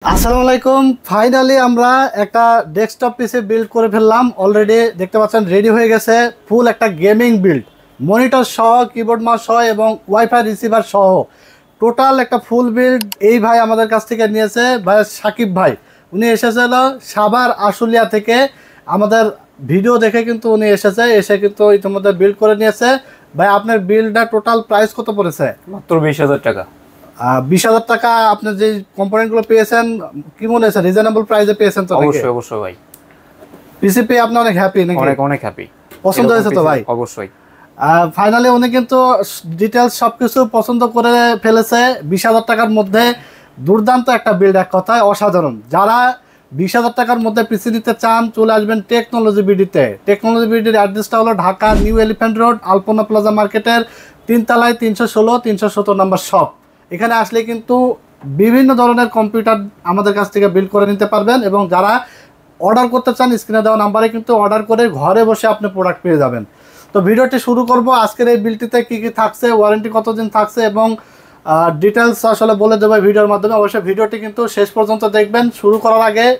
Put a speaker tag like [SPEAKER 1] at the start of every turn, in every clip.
[SPEAKER 1] আসসালামু আলাইকুম। ফাইনালি আমরা একটা ডেস্কটপ পিসি বিল্ড করে ফেললাম। অলরেডি দেখতে পাচ্ছেন রেডি হয়ে গেছে। ফুল একটা গেমিং বিল্ড, মনিটর সহ, কিবোর্ড মাউস সহ এবং ওয়াইফাই রিসিভার সহ টোটাল একটা ফুল বিল্ড এই ভাই আমাদের কাছ থেকে নিয়েছে। ভাই সাকিব ভাই, উনি এসেছিল সাভার আশুলিয়া থেকে। আমাদের ভিডিও দেখে কিন্তু উনি এসে কিন্তু ইতিমধ্যে বিল্ড করে নিয়েছে। ভাই আপনার বিল্ডটা টোটাল প্রাইস কত পড়েছে?
[SPEAKER 2] মাত্র 20,000 টাকা।
[SPEAKER 1] 20,000 টাকা। আপনি যে কম্পোনেন্টগুলো পেয়েছেন কি মনে হয়েছে? রিজনেবল প্রাইসে পেয়েছেন তো?
[SPEAKER 2] অবশ্যই অবশ্যই ভাই,
[SPEAKER 1] পিসি পেয়ে আপনি অনেক হ্যাপি নাকি?
[SPEAKER 2] অনেক অনেক হ্যাপি।
[SPEAKER 1] পছন্দ হয়েছে তো ভাই?
[SPEAKER 2] অবশ্যই।
[SPEAKER 1] ফাইনালি উনি কিন্তু ডিটেলস সবকিছু পছন্দ করে ফেলেছে। 20,000 টাকার মধ্যে দুর্দান্ত একটা বিল্ড, এক কথায় অসাধারণ। যারা 20,000 টাকার মধ্যে পিসি নিতে চান চলে আসবেন টেকনোলজি বিডিতে। টেকনোলজি বিডির অ্যাড্রেসটা হলো ঢাকা নিউ এলিফ্যান্ট রোড, আলপনা প্লাজা মার্কেটের 3 তলায় 316-317 নম্বর শপ। এখানে আসলে কিন্তু বিভিন্ন ধরনের কম্পিউটার আমাদের কাছ থেকে বিল্ড করে নিতে পারবেন, এবং যারা অর্ডার করতে চান স্ক্রিনে দেওয়া নাম্বারে কিন্তু অর্ডার করে ঘরে বসে আপনি প্রোডাক্ট পেয়ে যাবেন। তো ভিডিওটি শুরু করব। আজকের এই বিলটিতে কী কী থাকছে, ওয়ারেন্টি কতদিন থাকছে এবং ডিটেলস আসলে বলে দেবো ভিডিওর মাধ্যমে। অবশ্যই ভিডিওটি কিন্তু শেষ পর্যন্ত দেখবেন।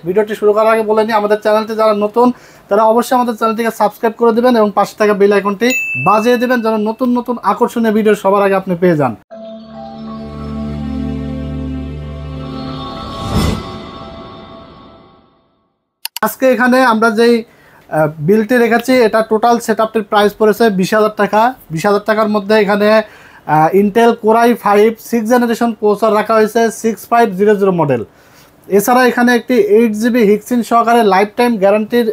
[SPEAKER 1] ভিডিওটি শুরু করার আগে বলে নিই, আমাদের চ্যানেলটি যারা নতুন তারা অবশ্যই আমাদের চ্যানেলটিকে সাবস্ক্রাইব করে দেবেন এবং পাশে থাকা বেল আইকনটি বাজিয়ে দেবেন যেন নতুন নতুন আকর্ষণীয় ভিডিও সবার আগে আপনি পেয়ে যান। আজকে এখানে আমরা যেই বিলটি রেখেছি এটা টোটাল সেটআপটির প্রাইস পড়েছে 20,000 টাকা। 20,000 টাকার মধ্যে এখানে ইন্টেল কোরাই 5 6 জেনারেশন প্রসেসর রাখা হয়েছে, 6500 মডেল। এছাড়া এখানে একটি 8GB হিক্সিন সহকারে লাইফ টাইম গ্যারান্টির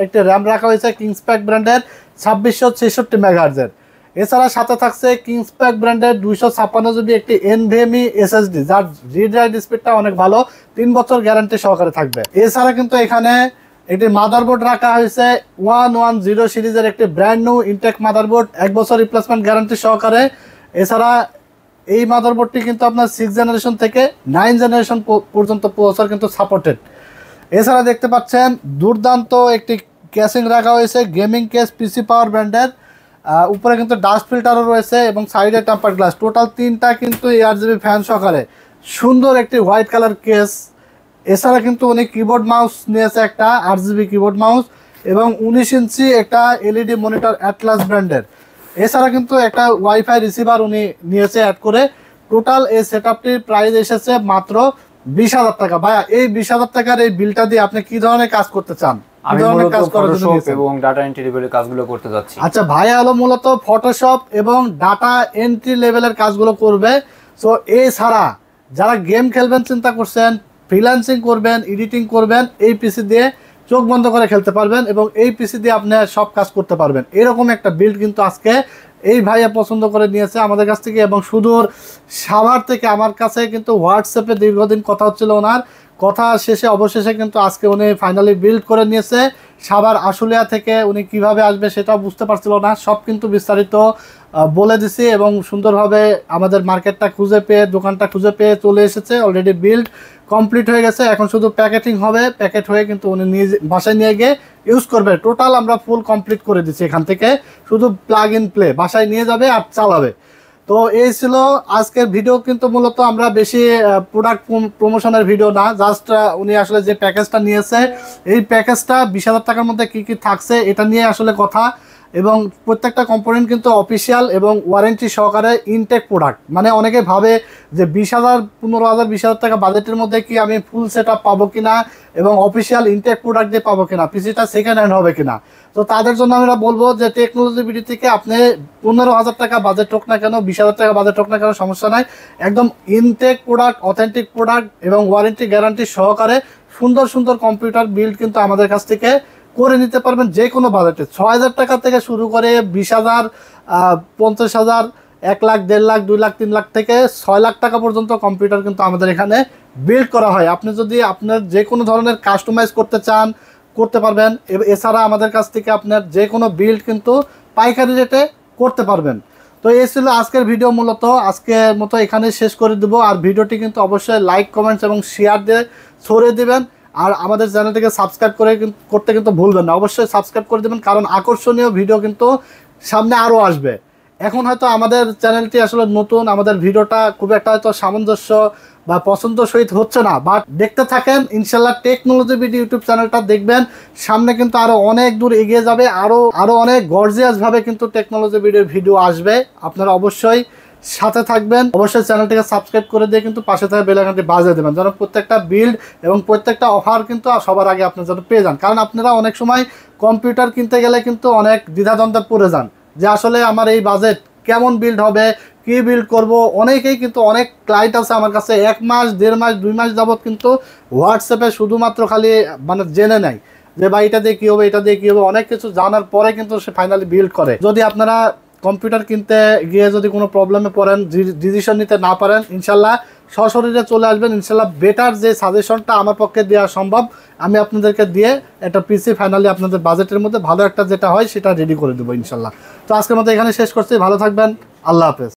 [SPEAKER 1] একটি র্যাম রাখা হয়েছে কিংসপ্যাক ব্র্যান্ডের 2666 মেগাহার্জের। এছাড়া সাথে থাকছে কিংসপ্যাক ব্র্যান্ডের 256GB একটি NVMe SSD, যার রিড রাইট স্পিডটা অনেক ভালো, 3 বছর গ্যারান্টি সহকারে থাকবে। এছাড়া কিন্তু এখানে একটি মাদারবোর্ড রাখা হয়েছে 110 সিরিজের একটি ব্র্যান্ড নিউ ইনটেক মাদারবোর্ড, 1 বছর রিপ্লেসমেন্ট গ্যারান্টি সহকারে। এছাড়া এই মাদারবোর্ডটি কিন্তু আপনার 6 জেনারেশন থেকে 9 জেনারেশন পর্যন্ত প্রসেসর কিন্তু সাপোর্টেড। এছাড়া দেখতে পাচ্ছেন দুর্দান্ত একটি কেসিং রাখা হয়েছে গেমিং কেস পিসি পাওয়ার ব্র্যান্ডের। উপরে কিন্তু ডাস্ট ফিল্টারও রয়েছে এবং সাইডে টেম্পার গ্লাস। টোটাল 3টা কিন্তু ARGB ফ্যান সহকারে সুন্দর একটি হোয়াইট কালার কেস। এছাড়া কিন্তু উনি কিবোর্ড মাউস নিয়েছে, একটা RGB কিবোর্ড মাউস, এবং 19 ইঞ্চি একটা LED মনিটর অ্যাটলাস ব্র্যান্ডের। এছাড়া কিন্তু একটা ওয়াইফাই রিসিভার উনি নিয়েছে অ্যাড করে। টোটাল এই সেটআপটির প্রাইস এসেছে মাত্র 20,000 টাকা। ভাইয়া এই 20,000 টাকার এই বিলটা দিয়ে আপনি কি ধরনের কাজ করতে চান?
[SPEAKER 2] আমি মূলত ফটোশপ এবং ডাটা এন্ট্রি লেভেলের কাজগুলো করতে যাচ্ছি।
[SPEAKER 1] আচ্ছা, ভাইয়া হলো মূলত ফটোশপ এবং ডাটা এন্ট্রি লেভেলের কাজগুলো করবে। সো এছাড়া যারা গেম খেলবেন চিন্তা করছেন, ফ্রিল্যান্সিং করবেন, এডিটিং করবেন, এই পিসি দিয়ে চোখ বন্ধ করে খেলতে পারবেন এবং এই পিসি দিয়ে আপনি সব কাজ করতে পারবেন। এরকম একটা বিল্ড কিন্তু আজকে এই ভাইয়া পছন্দ করে নিয়েছে আমাদের কাছ থেকে, এবং সুদূর সাভার থেকে আমার কাছে কিন্তু হোয়াটসঅ্যাপে দীর্ঘদিন কথা হচ্ছিল। ওনার কথা শেষে অবশেষে কিন্তু আজকে উনি ফাইনালি বিল্ড করে নিয়েছে। সাভার আশুলিয়া থেকে উনি কিভাবে আসবে সেটাও বুঝতে পারছিল না, সব কিন্তু বিস্তারিত বলে দিছি এবং সুন্দরভাবে আমাদের মার্কেটটা খুঁজে পেয়ে, দোকানটা খুঁজে পেয়ে চলে এসেছে। অলরেডি বিল্ড কমপ্লিট হয়ে গেছে, এখন শুধু প্যাকেটিং হবে। প্যাকেট হয়ে কিন্তু উনি নিজে বাসায় নিয়ে গিয়ে ইউজ করবে। টোটাল আমরা ফুল কমপ্লিট করে দিচ্ছি, এখান থেকে শুধু প্লাগ ইন প্লে বাসায় নিয়ে যাবে আর চালাবে। তো এই ছিল আজকের ভিডিও। কিন্তু মূলত আমরা বেশি প্রোডাক্ট প্রমোশনের ভিডিও না, জাস্ট উনি আসলে যে প্যাকেজটা নিয়েছে এই প্যাকেজটা 20,000 টাকার মধ্যে কি কি থাকছে এটা নিয়ে আসলে কথা। এবং প্রত্যেকটা কম্পোনেন্ট কিন্তু অফিসিয়াল এবং ওয়ারেন্টি সহকারে ইনটেক প্রোডাক্ট। মানে অনেকে ভাবে যে 20,000 15,000 20,000 টাকা বাজেটের মধ্যে কি আমি ফুল সেট আপ পাবো কিনা এবং অফিসিয়াল ইনটেক প্রোডাক্ট দিয়ে পাবো কিনা, পিসিটা সেকেন্ড হ্যান্ড হবে কিনা। তো তাদের জন্য আমরা বলবো যে টেকনোলজি বিডি থেকে আপনি 15,000 টাকা বাজেট হোক না কেন, 20,000 টাকা বাজেট হোক না কেন, সমস্যা নাই। একদম ইনটেক প্রোডাক্ট, অথেন্টিক প্রোডাক্ট এবং ওয়ারেন্টি গ্যারান্টি সহকারে সুন্দর সুন্দর কম্পিউটার বিল্ড কিন্তু আমাদের কাছ থেকে করে নিতে পারবেন যে কোনো বাজেটে। 6,000 টাকা থেকে শুরু করে 20,000, 50,000, 1 লাখ, 1.5 লাখ, 2 লাখ, 3 লাখ থেকে 6 লাখ টাকা পর্যন্ত কম্পিউটার কিন্তু আমাদের এখানে বিল্ড করা হয়। আপনি যদি আপনার যে কোনো ধরনের কাস্টমাইজ করতে চান করতে পারবেন। এছাড়া আমাদের কাছ থেকে আপনার যে কোনো বিল্ড কিন্তু পাইকারি রেটে করতে পারবেন। তো এই ছিল আজকের ভিডিও। মূলত আজকের মতো এখানে শেষ করে দেবো। আর ভিডিওটি কিন্তু অবশ্যই লাইক, কমেন্টস এবং শেয়ার দিয়ে ছড়িয়ে দেবেন। আর আমাদের চ্যানেলটিকে সাবস্ক্রাইব করতে কিন্তু ভুলবেন না, অবশ্যই সাবস্ক্রাইব করে দেবেন, কারণ আকর্ষণীয় ভিডিও কিন্তু সামনে আরও আসবে। এখন হয়তো আমাদের চ্যানেলটি আসলে নতুন, আমাদের ভিডিওটা খুব একটা হয়তো সামঞ্জস্য বা পছন্দ সহিত হচ্ছে না, বাট দেখতে থাকেন ইনশাল্লাহ টেকনোলজি বিডি ইউটিউব চ্যানেলটা দেখবেন, সামনে কিন্তু আরো অনেক দূর এগিয়ে যাবে, আরো অনেক গর্জিয়াস ভাবে কিন্তু টেকনোলজি বিডির ভিডিও আসবে। আপনারা অবশ্যই সাথে থাকবেন, অবশ্যই চ্যানেলটিকে সাবস্ক্রাইব করে দিয়ে কিন্তু পাশে থাকা বেল আইকনটি বাজিয়ে দেবেন, যেন প্রত্যেকটা বিল্ড এবং প্রত্যেকটা অফার কিন্তু সবার আগে আপনি যেন পেয়ে যান। কারণ আপনারা অনেক সময় কম্পিউটার কিনতে গেলে কিন্তু অনেক দ্বিধাদ্বন্দ্বে পড়ে যান যে আসলে আমার এই বাজেট কেমন বিল্ড হবে, কি বিল্ড করব। অনেকেই কিন্তু অনেক ক্লায়েন্ট আছে আমার কাছে 1 মাস 1.5 মাস 2 মাস যাবত কিন্তু হোয়াটসঅ্যাপে শুধুমাত্র খালি মানে জেনে নেয় যে ভাই এটা দিয়ে কী হবে, এটা দিয়ে কী হবে, অনেক কিছু জানার পরে কিন্তু সে ফাইনালি বিল্ড করে। যদি আপনারা কম্পিউটার কিনতে গিয়ে যদি কোনো প্রবলেমে পড়েন, ডিসিশন নিতে না পারেন, ইনশাল্লাহ সশরীরে চলে আসবেন, ইনশাল্লাহ বেটার যে সাজেশনটা আমার পক্ষে দেওয়া সম্ভব আমি আপনাদেরকে দিয়ে একটা পিসি ফাইনালি আপনাদের বাজেটের মধ্যে ভালো একটা যেটা হয় সেটা রেডি করে দেবো ইনশাল্লাহ। তো আজকের মতো এখানে শেষ করছি, ভালো থাকবেন, আল্লাহ হাফেজ।